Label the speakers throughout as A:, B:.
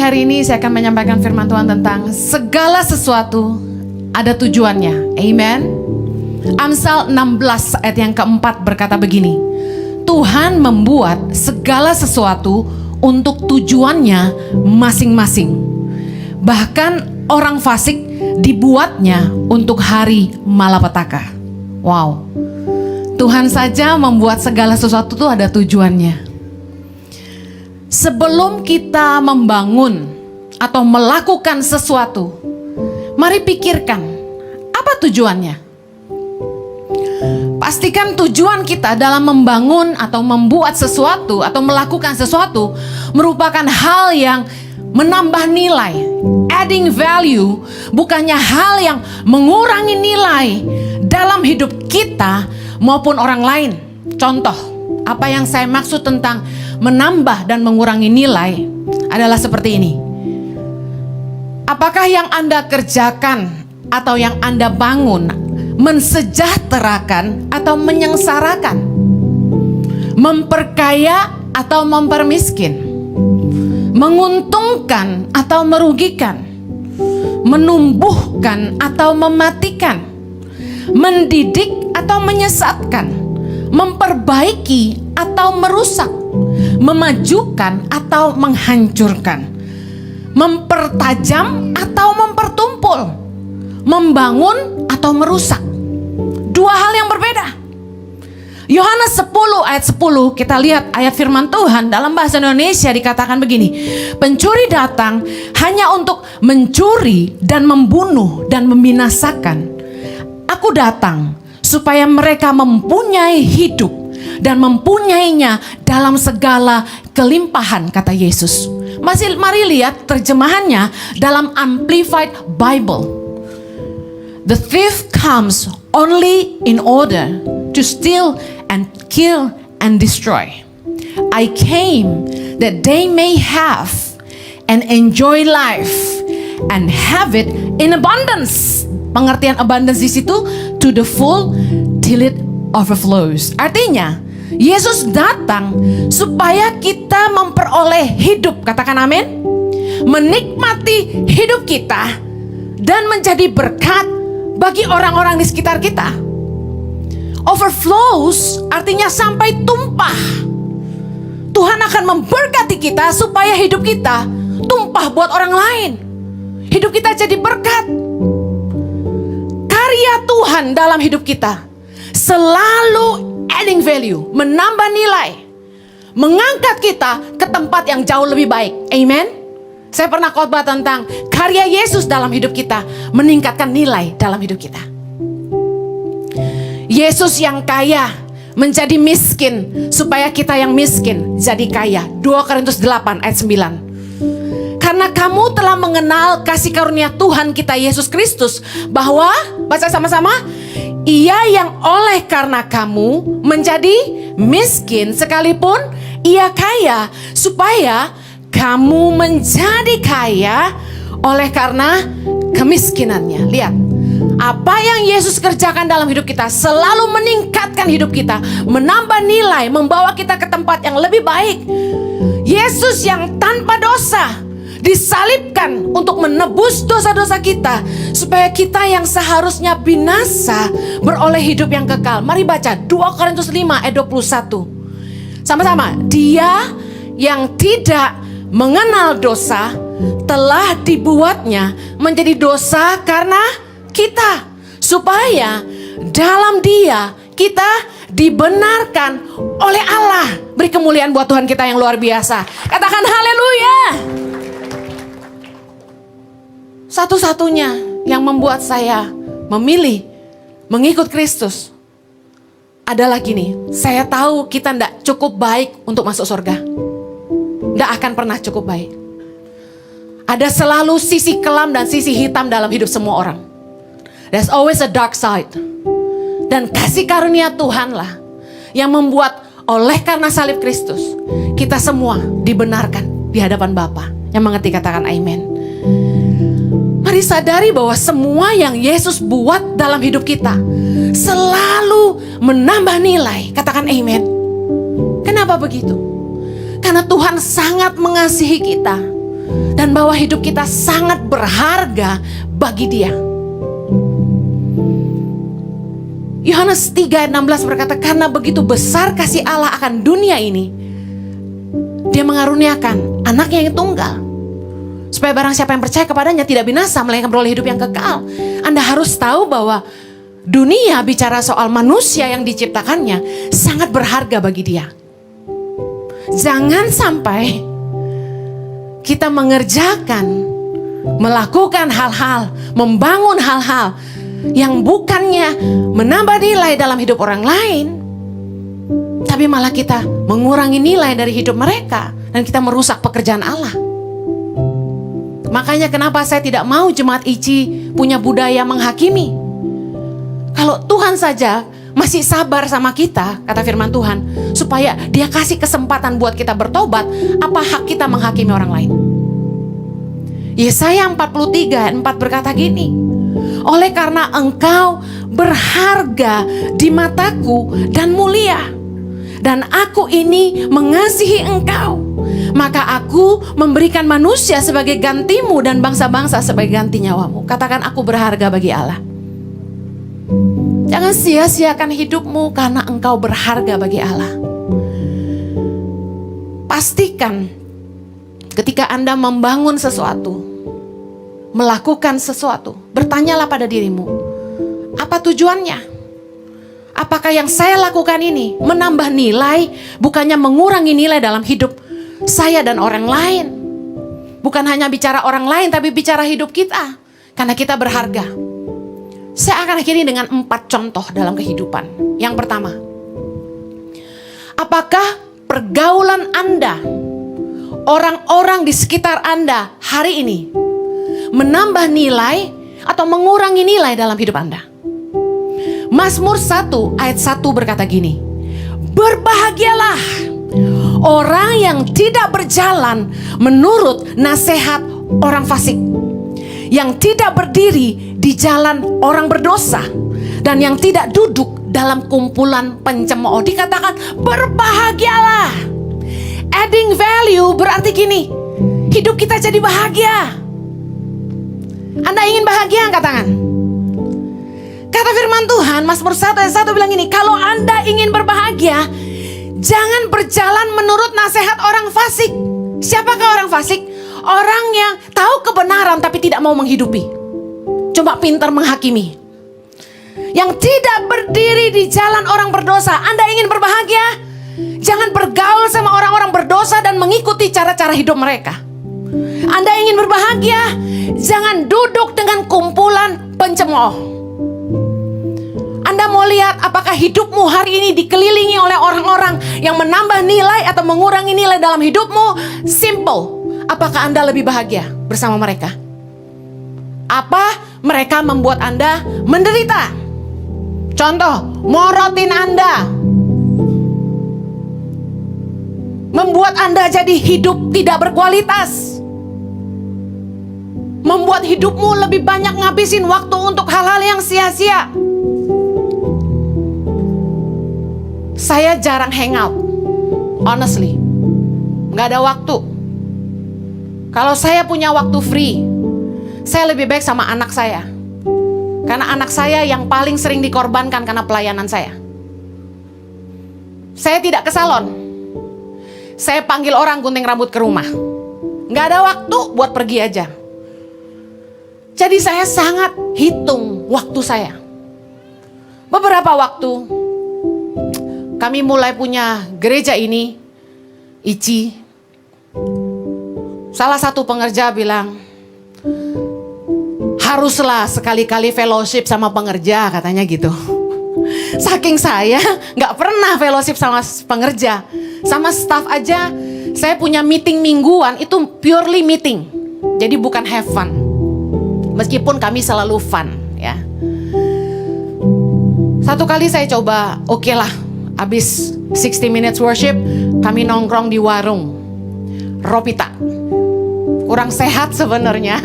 A: hari ini saya akan menyampaikan firman Tuhan tentang segala sesuatu ada tujuannya. Amen. Amsal 16 ayat yang keempat berkata begini, Tuhan membuat segala sesuatu untuk tujuannya masing-masing. Bahkan orang fasik dibuatnya untuk hari malapetaka. Wow. Tuhan saja membuat segala sesuatu itu ada tujuannya. Sebelum kita membangun atau melakukan sesuatu, mari pikirkan apa tujuannya. Pastikan tujuan kita dalam membangun atau membuat sesuatu atau melakukan sesuatu merupakan hal yang menambah nilai, adding value, bukannya hal yang mengurangi nilai dalam hidup kita maupun orang lain. Contoh, apa yang saya maksud tentang menambah dan mengurangi nilai adalah seperti ini. Apakah yang Anda kerjakan atau yang Anda bangun mensejahterakan atau menyengsarakan? Memperkaya atau mempermiskin? Menguntungkan atau merugikan? Menumbuhkan atau mematikan? Mendidik atau menyesatkan? Memperbaiki atau merusak? Memajukan atau menghancurkan? Mempertajam atau mempertumpul? Membangun atau merusak? Dua hal yang berbeda. Yohanes 10 ayat 10, kita lihat ayat firman Tuhan dalam bahasa Indonesia dikatakan begini, pencuri datang hanya untuk mencuri dan membunuh dan membinasakan. Aku datang supaya mereka mempunyai hidup dan mempunyainya dalam segala kelimpahan, kata Yesus. Mari lihat terjemahannya dalam Amplified Bible. The thief comes only in order to steal and kill and destroy. I came that they may have and enjoy life and have it in abundance. Pengertian abundance di situ, to the full till it overflows. Artinya, Yesus datang supaya kita memperoleh hidup, katakan amin. Menikmati hidup kita dan menjadi berkat bagi orang-orang di sekitar kita. Overflows artinya sampai tumpah. Tuhan akan memberkati kita supaya hidup kita tumpah buat orang lain. Hidup kita jadi berkat. Karya Tuhan dalam hidup kita selalu adding value, menambah nilai, mengangkat kita ke tempat yang jauh lebih baik. Amen. Saya pernah khotbah tentang karya Yesus dalam hidup kita meningkatkan nilai dalam hidup kita. Yesus yang kaya menjadi miskin supaya kita yang miskin jadi kaya. 2 Korintus 8 ayat 9. Karena kamu telah mengenal kasih karunia Tuhan kita Yesus Kristus, bahwa, baca sama-sama, Ia yang oleh karena kamu menjadi miskin sekalipun Ia kaya, supaya kamu menjadi kaya oleh karena kemiskinannya. Lihat, apa yang Yesus kerjakan dalam hidup kita selalu meningkatkan hidup kita, menambah nilai, membawa kita ke tempat yang lebih baik. Yesus yang tanpa dosa disalibkan untuk menebus dosa-dosa kita, supaya kita yang seharusnya binasa beroleh hidup yang kekal. Mari baca 2 Korintus 5 ayat 21. Sama-sama. Dia yang tidak mengenal dosa telah dibuatnya menjadi dosa karena kita, supaya dalam Dia kita dibenarkan oleh Allah. Beri kemuliaan buat Tuhan kita yang luar biasa. Katakan haleluya. Satu-satunya yang membuat saya memilih mengikut Kristus adalah gini, saya tahu kita tidak cukup baik untuk masuk surga. Tidak akan pernah cukup baik. Ada selalu sisi kelam dan sisi hitam dalam hidup semua orang. There's always a dark side. Dan kasih karunia Tuhanlah yang membuat oleh karena salib Kristus kita semua dibenarkan di hadapan Bapa. Yang mengerti katakan amen. Mari sadari bahwa semua yang Yesus buat dalam hidup kita selalu menambah nilai. Katakan amen. Kenapa begitu? Karena Tuhan sangat mengasihi kita. dan bahwa hidup kita sangat berharga bagi Dia. Yohanes 3 ayat 16 berkata, karena begitu besar kasih Allah akan dunia ini, Dia mengaruniakan anaknya yang tunggal, supaya barang siapa yang percaya kepadanya tidak binasa, melainkan beroleh hidup yang kekal. Anda harus tahu bahwa dunia bicara soal manusia yang diciptakannya sangat berharga bagi Dia. Jangan sampai kita mengerjakan, melakukan hal-hal, membangun hal-hal yang bukannya menambah nilai dalam hidup orang lain, tapi malah kita mengurangi nilai dari hidup mereka, dan kita merusak pekerjaan Allah. Makanya kenapa saya tidak mau jemaat ICI punya budaya menghakimi. Kalau Tuhan saja masih sabar sama kita, kata firman Tuhan, supaya Dia kasih kesempatan buat kita bertobat, apa hak kita menghakimi orang lain? Yesaya 43 ayat 4 berkata gini, oleh karena engkau berharga di mataku dan mulia, dan aku ini mengasihi engkau, maka aku memberikan manusia sebagai gantimu dan bangsa-bangsa sebagai ganti nyawamu. Katakan, aku berharga bagi Allah. Jangan sia-siakan hidupmu karena engkau berharga bagi Allah. Pastikan ketika Anda membangun sesuatu, melakukan sesuatu, bertanyalah pada dirimu, apa tujuannya? Apakah yang saya lakukan ini menambah nilai, bukannya mengurangi nilai dalam hidup saya dan orang lain? Bukan hanya bicara orang lain, tapi bicara hidup kita, karena kita berharga. Saya akan akhiri dengan 4 contoh dalam kehidupan. Yang pertama, apakah pergaulan Anda, orang-orang di sekitar Anda hari ini menambah nilai atau mengurangi nilai dalam hidup Anda? Mazmur 1 ayat 1 berkata gini, berbahagialah orang yang tidak berjalan menurut nasihat orang fasik, yang tidak berdiri di jalan orang berdosa, dan yang tidak duduk dalam kumpulan pencemooh. Dikatakan berbahagialah. Adding value berarti gini, hidup kita jadi bahagia. Anda ingin bahagia, angkat tangan. Kata firman Tuhan, Mazmur 1 ayat 1 bilang gini, kalau Anda ingin berbahagia, jangan berjalan menurut nasihat orang fasik. Siapakah orang fasik? Orang yang tahu kebenaran tapi tidak mau menghidupi, cuma pintar menghakimi. Yang tidak berdiri di jalan orang berdosa. Anda ingin berbahagia, jangan bergaul sama orang-orang berdosa dan mengikuti cara-cara hidup mereka. Anda ingin berbahagia, jangan duduk dengan kumpulan pencemooh. Anda mau lihat apakah hidupmu hari ini dikelilingi oleh orang-orang yang menambah nilai atau mengurangi nilai dalam hidupmu? Simple. Apakah Anda lebih bahagia bersama mereka? Apa mereka membuat Anda menderita? Contoh, morotin Anda, membuat Anda jadi hidup tidak berkualitas, membuat hidupmu lebih banyak ngabisin waktu untuk hal-hal yang sia-sia. Saya jarang hangout, honestly, gak ada waktu. Kalau saya punya waktu free, saya lebih baik sama anak saya, karena anak saya yang paling sering dikorbankan karena pelayanan saya. Saya tidak ke salon, saya panggil orang gunting rambut ke rumah. Gak ada waktu buat pergi aja. Jadi saya sangat hitung waktu saya. Beberapa waktu kami mulai punya gereja ini, ICI. Salah satu pengerja bilang, haruslah sekali-kali fellowship sama pengerja, katanya gitu. Saking saya gak pernah fellowship sama pengerja, sama staff aja. Saya punya meeting mingguan, itu purely meeting, jadi bukan have fun. Meskipun kami selalu fun ya. Satu kali saya coba, oke lah, abis 60 minutes worship, kami nongkrong di warung Ropita. Kurang sehat sebenarnya,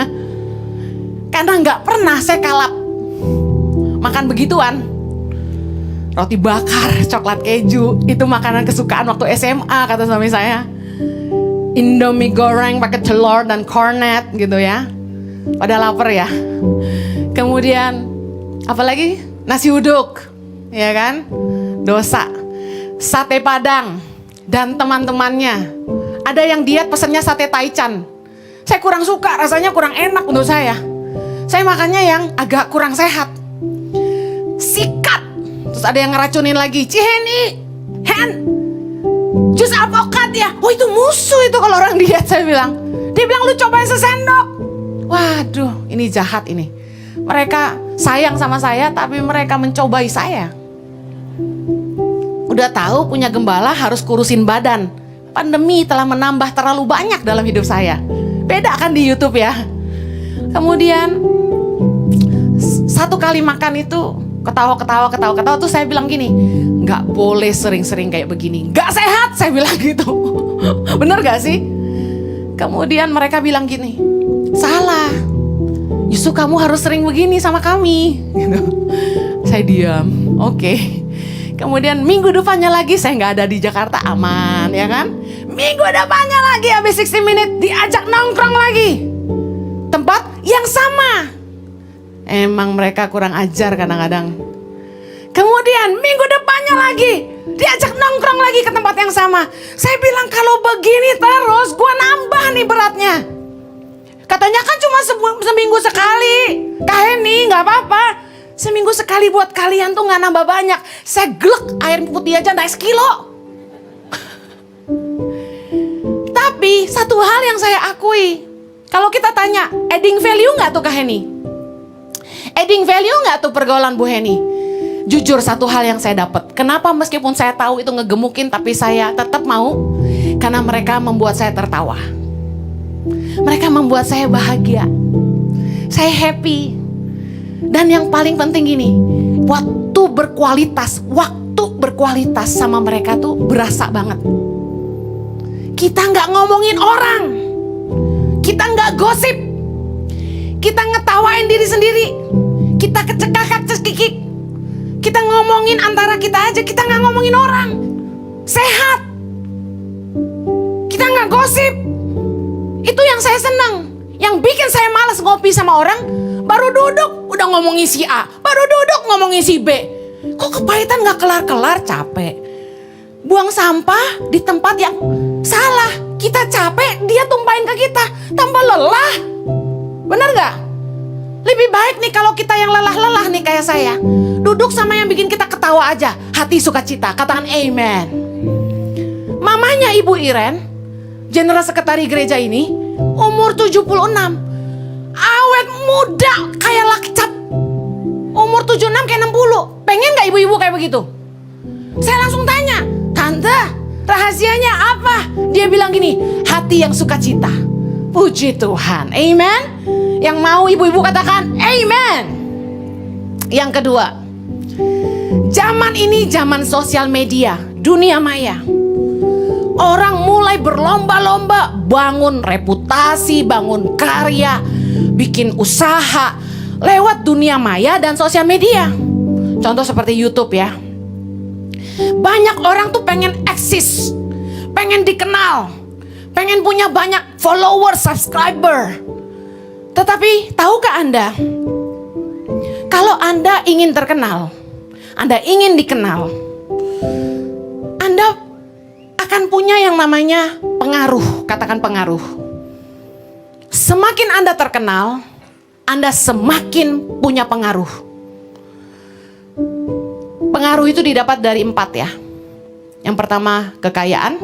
A: karena nggak pernah saya kalap makan begituan. Roti bakar, coklat keju, itu makanan kesukaan waktu SMA, kata suami saya. Indomie goreng pakai telur dan kornet gitu ya. Pada lapar ya. Kemudian apalagi? Nasi uduk, ya kan? Dosa. Sate Padang dan teman-temannya. Ada yang diet pesannya sate taichan. Saya kurang suka, rasanya kurang enak untuk saya. Saya makannya yang agak kurang sehat. Sikat. Terus ada yang ngeracunin lagi. Ciheni, Hen, jus alpukat ya. Oh itu musuh itu kalau orang diet, saya bilang. Dia bilang lu cobain sesendok. Waduh, ini jahat ini. Mereka sayang sama saya, tapi mereka mencobai saya. Udah tahu punya gembala harus kurusin badan. Pandemi telah menambah terlalu banyak dalam hidup saya. Beda kan di YouTube ya. Kemudian satu kali makan itu ketawa tuh saya bilang gini, nggak boleh sering-sering kayak begini, nggak sehat, saya bilang gitu. Bener gak sih? Kemudian mereka bilang gini, salah, justru kamu harus sering begini sama kami gitu. Saya diam, oke. Kemudian minggu depannya lagi saya nggak ada di Jakarta, aman ya kan. Minggu depannya lagi habis 60 menit diajak nongkrong lagi, tempat yang sama. Emang mereka kurang ajar kadang-kadang. Kemudian minggu depannya lagi diajak nongkrong lagi ke tempat yang sama. Saya bilang kalau begini terus gue nambah nih beratnya. Katanya kan cuma seminggu sekali. Kaheni gak apa-apa. Seminggu sekali buat kalian tuh gak nambah banyak. Saya glek air putih aja naik sekilo. Tapi satu hal yang saya akui, kalau kita tanya adding value gak tuh Kaheni? Adding value gak tuh pergaulan Bu Heni? Jujur satu hal yang saya dapat. Kenapa meskipun saya tahu itu ngegemukin, tapi saya tetap mau? Karena mereka membuat saya tertawa. Mereka membuat saya bahagia. Saya happy. Dan yang paling penting gini, waktu berkualitas sama mereka tuh berasa banget. Kita gak ngomongin orang, kita gak gosip, kita ngetawain diri sendiri, kita kecekakak cekikik, kita ngomongin antara kita aja, kita gak ngomongin orang. Sehat, kita gak gosip. Itu yang saya senang. Yang bikin saya malas ngopi sama orang, baru duduk udah ngomongin si A, baru duduk ngomongin si B. Kok kepahitan gak kelar-kelar, capek. Buang sampah di tempat yang salah. Kita capek, dia tumpahin ke kita, tambah lelah. Bener gak? Lebih baik nih kalau kita yang lelah-lelah nih kayak saya, duduk sama yang bikin kita ketawa aja, hati sukacita. Katakan amen. Mamanya Ibu Iren, General Sekretari gereja ini, umur 76, awet muda kayak lakcap. Umur 76 kayak 60. Pengen gak ibu-ibu kayak begitu? Saya langsung tanya, Tante, rahasianya apa? Dia bilang gini, hati yang sukacita. Puji Tuhan, amen. Yang mau ibu-ibu katakan amen. Yang kedua, zaman ini zaman sosial media, dunia maya. Orang mulai berlomba-lomba bangun reputasi, bangun karya, bikin usaha lewat dunia maya dan sosial media. Contoh seperti YouTube ya. Banyak orang tuh pengen eksis, pengen dikenal, pengen punya banyak follower, subscriber. Tetapi tahukah Anda, kalau Anda ingin terkenal, Anda ingin dikenal, Anda akan punya yang namanya pengaruh. Katakan pengaruh. Semakin Anda terkenal, Anda semakin punya pengaruh. Pengaruh itu didapat dari 4 ya. Yang pertama kekayaan,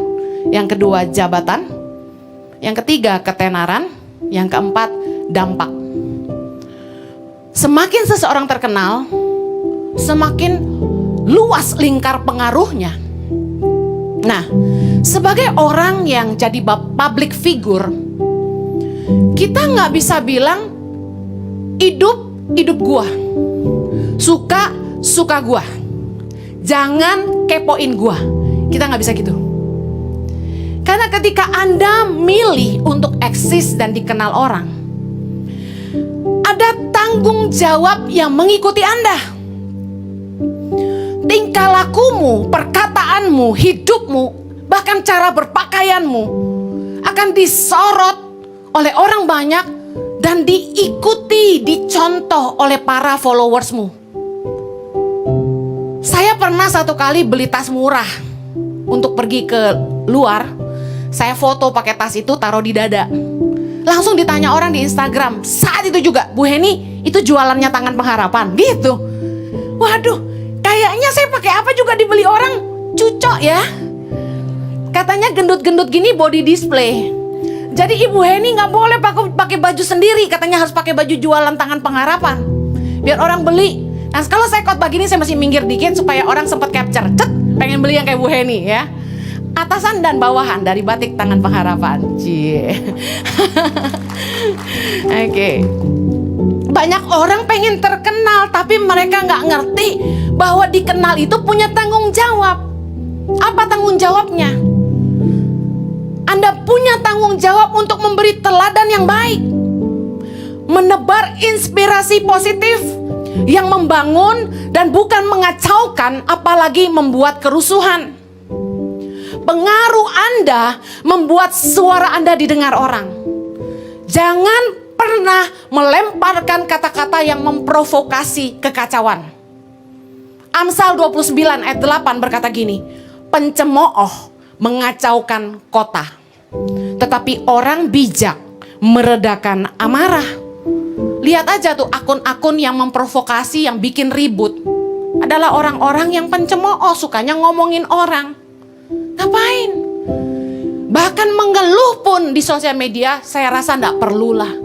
A: yang kedua jabatan, yang ketiga ketenaran, yang keempat dampak. Semakin seseorang terkenal, semakin luas lingkar pengaruhnya. Nah, sebagai orang yang jadi public figure, kita nggak bisa bilang hidup gua, suka gua, jangan kepoin gua. Kita nggak bisa gitu. Karena ketika Anda milih untuk eksis dan dikenal orang, ada tanggung jawab yang mengikuti Anda. Tingkah lakumu, perkataanmu, hidupmu, bahkan cara berpakaianmu akan disorot oleh orang banyak dan diikuti, dicontoh oleh para followersmu. Saya pernah satu kali beli tas murah untuk pergi ke luar. Saya foto pakai tas itu, taruh di dada. Langsung ditanya orang di Instagram. Saat itu juga, Bu Heni, itu jualannya Tangan Pengharapan gitu. Waduh, kayaknya saya pakai apa juga dibeli orang. Cucok ya. Katanya gendut-gendut gini body display. Jadi Ibu Heni gak boleh pakai baju sendiri. Katanya harus pakai baju jualan Tangan Pengharapan, biar orang beli. Nah kalau saya khotbah gini, saya masih minggir dikit supaya orang sempat capture. Cet, pengen beli yang kayak Bu Heni ya. Atasan dan bawahan dari batik Tangan Pengharapan. Cie. Oke. Banyak orang pengen terkenal, tapi mereka nggak ngerti bahwa dikenal itu punya tanggung jawab. Apa tanggung jawabnya? Anda punya tanggung jawab untuk memberi teladan yang baik, menebar inspirasi positif yang membangun dan bukan mengacaukan, apalagi membuat kerusuhan. Pengaruh Anda membuat suara Anda didengar orang. Jangan pernah melemparkan kata-kata yang memprovokasi kekacauan. Amsal 29 ayat 8 berkata gini, pencemooh mengacaukan kota, tetapi orang bijak meredakan amarah. Lihat aja tuh akun-akun yang memprovokasi, yang bikin ribut, adalah orang-orang yang pencemooh, sukanya ngomongin orang. Ngapain? Bahkan mengeluh pun di sosial media, saya rasa enggak perlulah.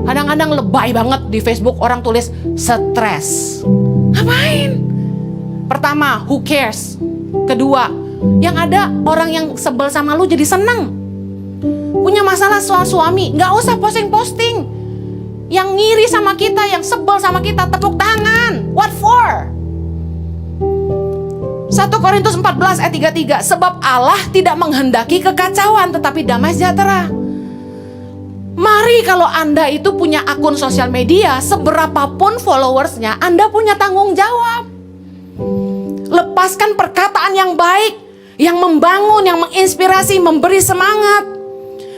A: Kadang-kadang lebay banget di Facebook orang tulis stres. Ngapain? Pertama, who cares? Kedua, yang ada orang yang sebel sama lu jadi seneng. Punya masalah soal suami, nggak usah posting-posting. Yang ngiri sama kita, yang sebel sama kita, tepuk tangan. What for? 1 Korintus 14 ayat 33, sebab Allah tidak menghendaki kekacauan tetapi damai sejahtera. Mari kalau Anda itu punya akun sosial media, seberapapun followersnya, Anda punya tanggung jawab. Lepaskan perkataan yang baik, yang membangun, yang menginspirasi, memberi semangat.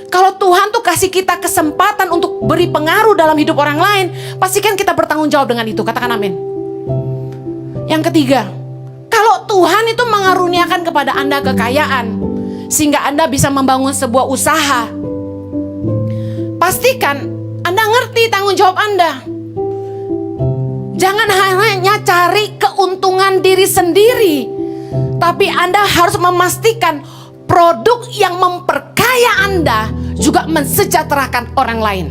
A: Kalau Tuhan tuh kasih kita kesempatan untuk beri pengaruh dalam hidup orang lain, pastikan kita bertanggung jawab dengan itu. Katakan amin. Yang ketiga, kalau Tuhan itu mengaruniakan kepada Anda kekayaan, sehingga Anda bisa membangun sebuah usaha, pastikan Anda ngerti tanggung jawab Anda. Jangan hanya cari keuntungan diri sendiri, tapi Anda harus memastikan produk yang memperkaya Anda juga mensejahterakan orang lain.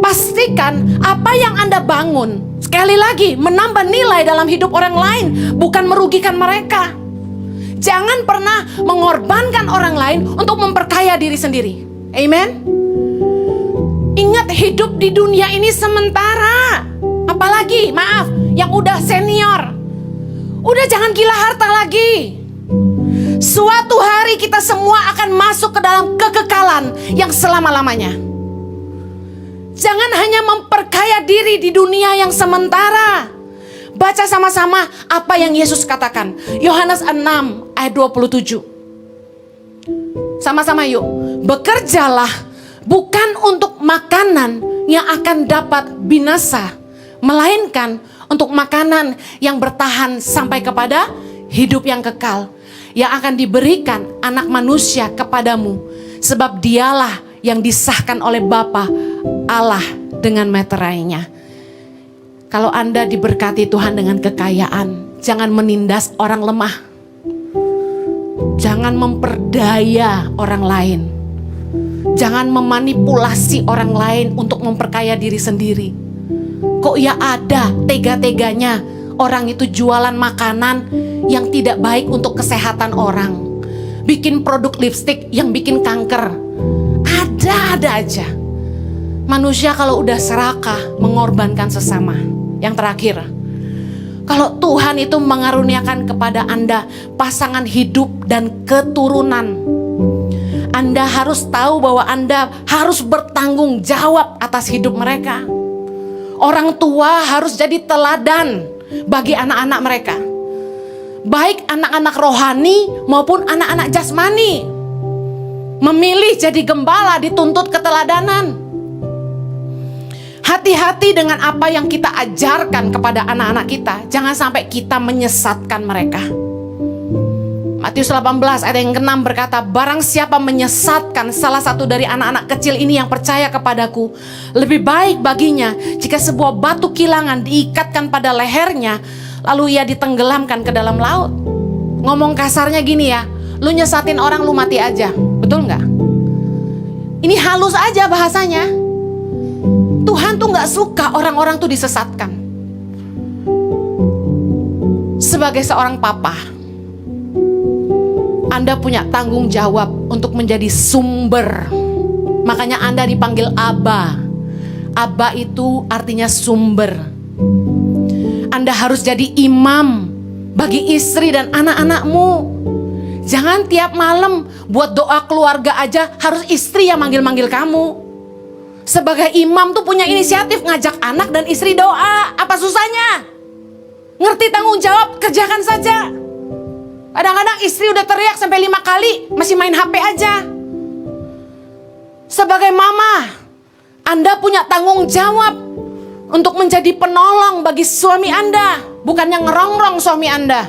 A: Pastikan apa yang Anda bangun, sekali lagi, menambah nilai dalam hidup orang lain, bukan merugikan mereka. Jangan pernah mengorbankan orang lain untuk memperkaya diri sendiri. Amen. Ingat, hidup di dunia ini sementara. Apalagi, maaf, yang udah senior, udah jangan gila harta lagi. Suatu hari kita semua akan masuk ke dalam kekekalan yang selama-lamanya. Jangan hanya memperkaya diri di dunia yang sementara. Baca sama-sama apa yang Yesus katakan. Yohanes 6 ayat 27. Sama-sama yuk. Bekerjalah bukan untuk makanan yang akan dapat binasa, melainkan untuk makanan yang bertahan sampai kepada hidup yang kekal, yang akan diberikan Anak Manusia kepadamu, sebab dialah yang disahkan oleh Bapa Allah dengan meterainya. Kalau Anda diberkati Tuhan dengan kekayaan, jangan menindas orang lemah. Jangan memperdaya orang lain. Jangan memanipulasi orang lain untuk memperkaya diri sendiri. Kok ya ada tega-teganya orang itu jualan makanan yang tidak baik untuk kesehatan orang, bikin produk lipstik yang bikin kanker. Ada aja. Manusia kalau udah serakah mengorbankan sesama. Yang terakhir, kalau Tuhan itu mengaruniakan kepada Anda pasangan hidup dan keturunan, Anda harus tahu bahwa Anda harus bertanggung jawab atas hidup mereka. Orang tua harus jadi teladan bagi anak-anak mereka, baik anak-anak rohani maupun anak-anak jasmani. Memilih jadi gembala dituntut keteladanan. Hati-hati dengan apa yang kita ajarkan kepada anak-anak kita. Jangan sampai kita menyesatkan mereka. Matius 18 ayat yang ke-6 berkata, barang siapa menyesatkan salah satu dari anak-anak kecil ini yang percaya kepadaku, lebih baik baginya jika sebuah batu kilangan diikatkan pada lehernya, lalu ia ditenggelamkan ke dalam laut. Ngomong kasarnya gini ya, lu nyesatin orang lu mati aja, betul nggak? Ini halus aja bahasanya. Tuhan tuh nggak suka orang-orang tuh disesatkan. Sebagai seorang papa, Anda punya tanggung jawab untuk menjadi sumber. Makanya Anda dipanggil Aba. Aba itu artinya sumber. Anda harus jadi imam bagi istri dan anak-anakmu. Jangan tiap malam buat doa keluarga aja harus istri yang manggil-manggil kamu. Sebagai imam tuh punya inisiatif ngajak anak dan istri doa. Apa susahnya? Ngerti tanggung jawab, kerjakan saja. Kadang-kadang istri udah teriak sampai 5 kali masih main HP aja. Sebagai mama, Anda punya tanggung jawab untuk menjadi penolong bagi suami Anda, bukannya ngerongrong suami Anda.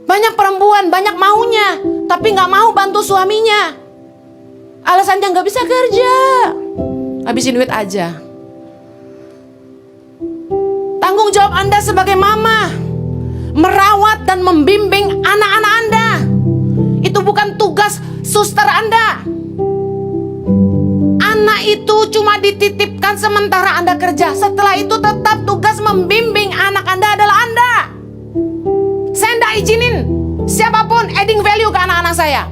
A: Banyak perempuan, banyak maunya, tapi gak mau bantu suaminya. Alasannya gak bisa kerja, habisin duit aja. Tanggung jawab Anda sebagai mama, merawat dan membimbing anak-anak Anda. Itu bukan tugas suster Anda. Anak itu cuma dititipkan sementara Anda kerja. Setelah itu tetap tugas membimbing anak Anda adalah Anda. Saya tidak izinin siapapun adding value ke anak-anak saya.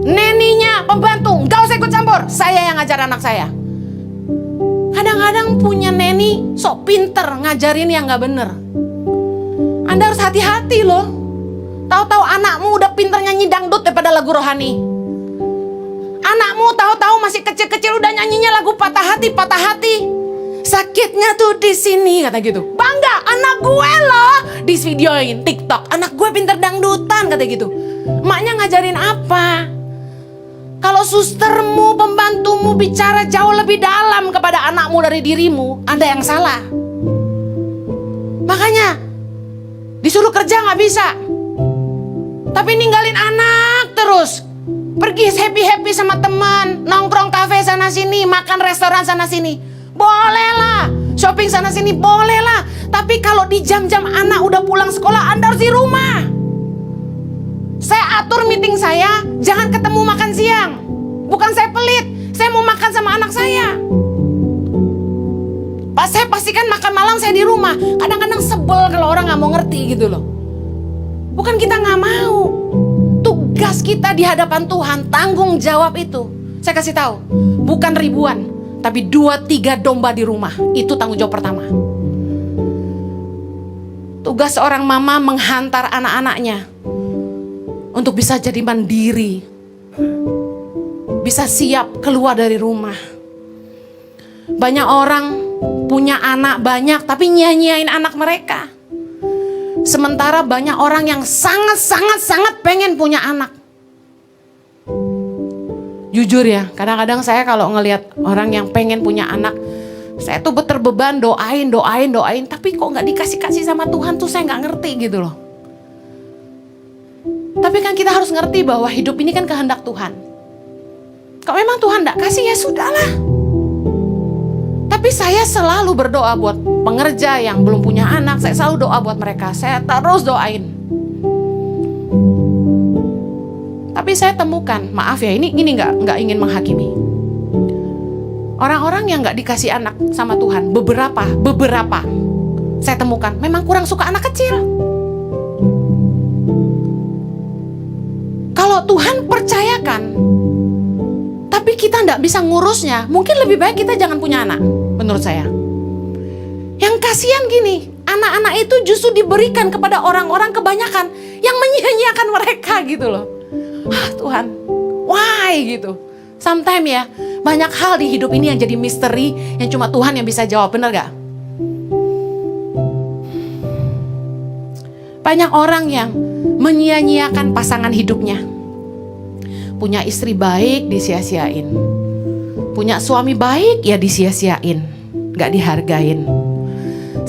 A: Neninya, pembantu, gak usah ikut campur. Saya yang ngajar anak saya. Kadang-kadang punya neni sok pinter ngajarin yang gak bener. Anda harus hati-hati loh. Tahu-tahu anakmu udah pinter nyanyi dangdut daripada lagu rohani. Anakmu tahu-tahu masih kecil-kecil udah nyanyinya lagu patah hati, patah hati. Sakitnya tuh di sini kata gitu. Bangga, anak gue loh di videoin TikTok. Anak gue pinter dangdutan kata gitu. Emaknya ngajarin apa? Kalau sustermu, pembantumu bicara jauh lebih dalam kepada anakmu dari dirimu, Anda yang salah. Makanya disuruh kerja gak bisa, tapi ninggalin anak terus. Pergi happy-happy sama teman, nongkrong kafe sana sini, makan restoran sana sini. Boleh lah, shopping sana sini boleh lah. Tapi kalau di jam-jam anak udah pulang sekolah, Anda harus di rumah. Saya atur meeting saya, jangan ketemu makan siang. Bukan saya pelit, saya mau makan sama anak saya. Pak, saya pastikan makan malam saya di rumah. Kadang-kadang sebel kalau orang gak mau ngerti gitu loh. Bukan kita gak mau. Tugas kita di hadapan Tuhan, tanggung jawab itu. Saya kasih tahu, bukan ribuan, tapi 2-3 domba di rumah. Itu tanggung jawab pertama. Tugas seorang mama menghantar anak-anaknya untuk bisa jadi mandiri, bisa siap keluar dari rumah. Banyak orang punya anak banyak tapi nyanyiin anak mereka. Sementara banyak orang yang sangat pengen punya anak. Jujur ya, kadang-kadang saya kalau ngelihat orang yang pengen punya anak, saya tuh terbeban doain. Tapi kok gak dikasih-kasih sama Tuhan tuh saya gak ngerti gitu loh. Tapi kan kita harus ngerti bahwa hidup ini kan kehendak Tuhan. Kalau memang Tuhan gak kasih ya sudahlah. Tapi saya selalu berdoa buat pengerja yang belum punya anak. Saya selalu doa buat mereka. Saya terus doain. Tapi saya temukan, maaf ya, ini nggak ingin menghakimi. Orang-orang yang nggak dikasih anak sama Tuhan, beberapa, saya temukan memang kurang suka anak kecil. Kalau Tuhan percayakan, tapi kita nggak bisa ngurusnya, mungkin lebih baik kita jangan punya anak, menurut saya. Yang kasihan gini, anak-anak itu justru diberikan kepada orang-orang kebanyakan yang menyia-nyiakan mereka gitu loh. Tuhan, why gitu. Sometimes ya, banyak hal di hidup ini yang jadi misteri, yang cuma Tuhan yang bisa jawab, bener gak? Banyak orang yang menyia-nyiakan pasangan hidupnya. Punya istri baik disia-siain, punya suami baik ya disia-siain, gak dihargain.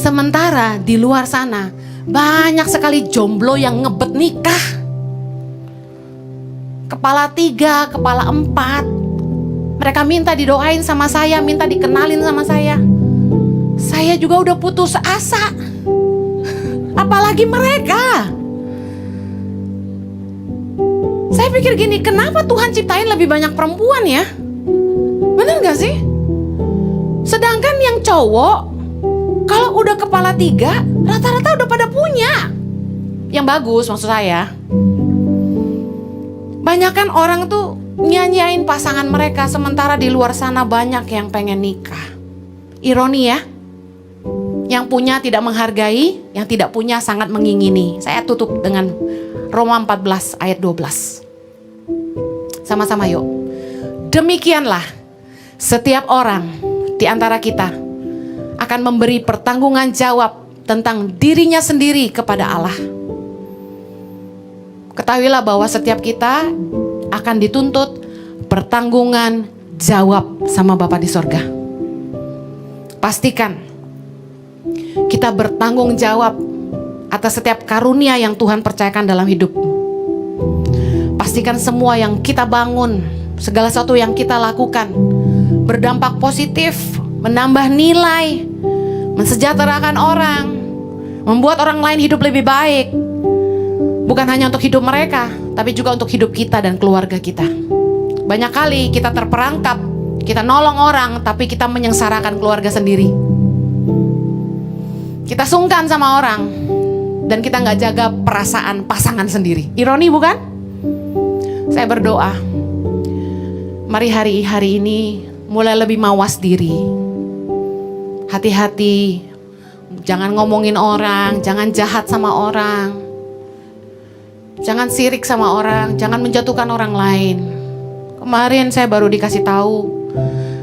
A: Sementara di luar sana banyak sekali jomblo yang ngebet nikah, kepala 3, kepala 4. Mereka minta didoain sama saya, minta dikenalin sama saya. Saya juga udah putus asa, apalagi mereka. Saya pikir gini, kenapa Tuhan ciptain lebih banyak perempuan ya? Bener gak sih? Sedangkan yang cowok, kalau udah kepala 3, rata-rata udah pada punya. Yang bagus maksud saya. Banyakan orang tuh nyanyain pasangan mereka, sementara di luar sana banyak yang pengen nikah. Ironi ya. Yang punya tidak menghargai, yang tidak punya sangat mengingini. Saya tutup dengan Roma 14 ayat 12. Sama-sama yuk. Demikianlah setiap orang di antara kita akan memberi pertanggungan jawab tentang dirinya sendiri kepada Allah. Ketahuilah bahwa setiap kita akan dituntut pertanggungan jawab sama Bapa di sorga. Pastikan kita bertanggung jawab atas setiap karunia yang Tuhan percayakan dalam hidup. Pastikan semua yang kita bangun, segala sesuatu yang kita lakukan berdampak positif, menambah nilai, mensejahterakan orang, membuat orang lain hidup lebih baik. Bukan hanya untuk hidup mereka, tapi juga untuk hidup kita dan keluarga kita. Banyak kali kita terperangkap, kita nolong orang, tapi kita menyengsarakan keluarga sendiri. Kita sungkan sama orang, dan kita gak jaga perasaan pasangan sendiri. Ironi bukan? Saya berdoa, mari hari ini mulai lebih mawas diri. Hati-hati, jangan ngomongin orang, jangan jahat sama orang, jangan sirik sama orang, jangan menjatuhkan orang lain. Kemarin saya baru dikasih tahu,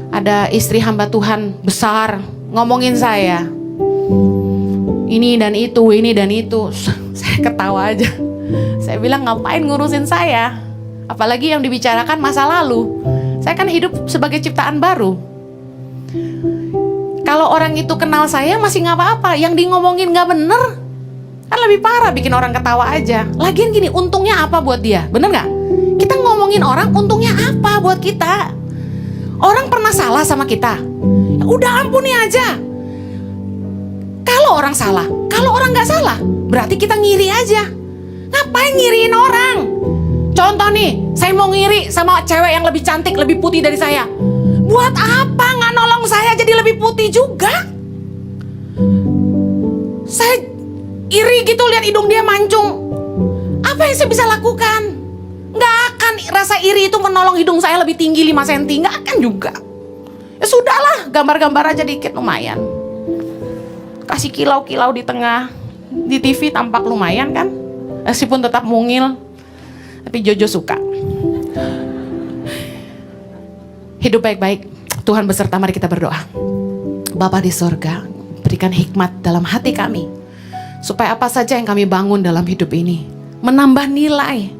A: ada istri hamba Tuhan besar ngomongin saya, ini dan itu, ini dan itu. Saya ketawa aja. Saya bilang, ngapain ngurusin saya? Apalagi yang dibicarakan masa lalu. Saya kan hidup sebagai ciptaan baru. Kalau orang itu kenal saya masih gak apa-apa, yang di ngomongin gak bener kan lebih parah, bikin orang ketawa aja. Lagian gini, untungnya apa buat dia? Bener gak? Kita ngomongin orang, untungnya apa buat kita? Orang pernah salah sama kita, ya udah ampuni aja. Kalau orang salah, kalau orang gak salah, berarti kita ngiri aja. Ngapain ngiriin orang? Contoh nih, saya mau ngiri sama cewek yang lebih cantik, lebih putih dari saya. Buat apa gak nolong saya jadi lebih putih juga? Saya iri gitu lihat hidung dia mancung. Apa yang saya bisa lakukan? Gak akan rasa iri itu menolong hidung saya lebih tinggi 5 cm. Gak akan juga. Ya sudahlah, gambar-gambar aja dikit lumayan. Kasih kilau-kilau di tengah. Di TV tampak lumayan kan? Meskipun tetap mungil, tapi Jojo suka. Hidup baik-baik, Tuhan beserta, mari kita berdoa. Bapa di sorga, berikan hikmat dalam hati kami, supaya apa saja yang kami bangun dalam hidup ini menambah nilai,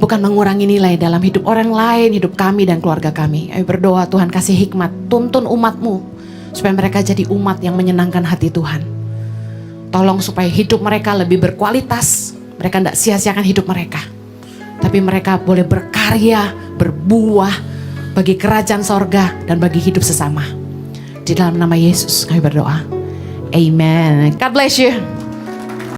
A: bukan mengurangi nilai dalam hidup orang lain, hidup kami dan keluarga kami. Kami berdoa Tuhan kasih hikmat, tuntun umat-Mu, supaya mereka jadi umat yang menyenangkan hati Tuhan. Tolong supaya hidup mereka lebih berkualitas. Mereka tidak sia-siakan hidup mereka, tapi mereka boleh berkarya, berbuah bagi kerajaan sorga dan bagi hidup sesama. Di dalam nama Yesus kami berdoa. Amen. God bless you.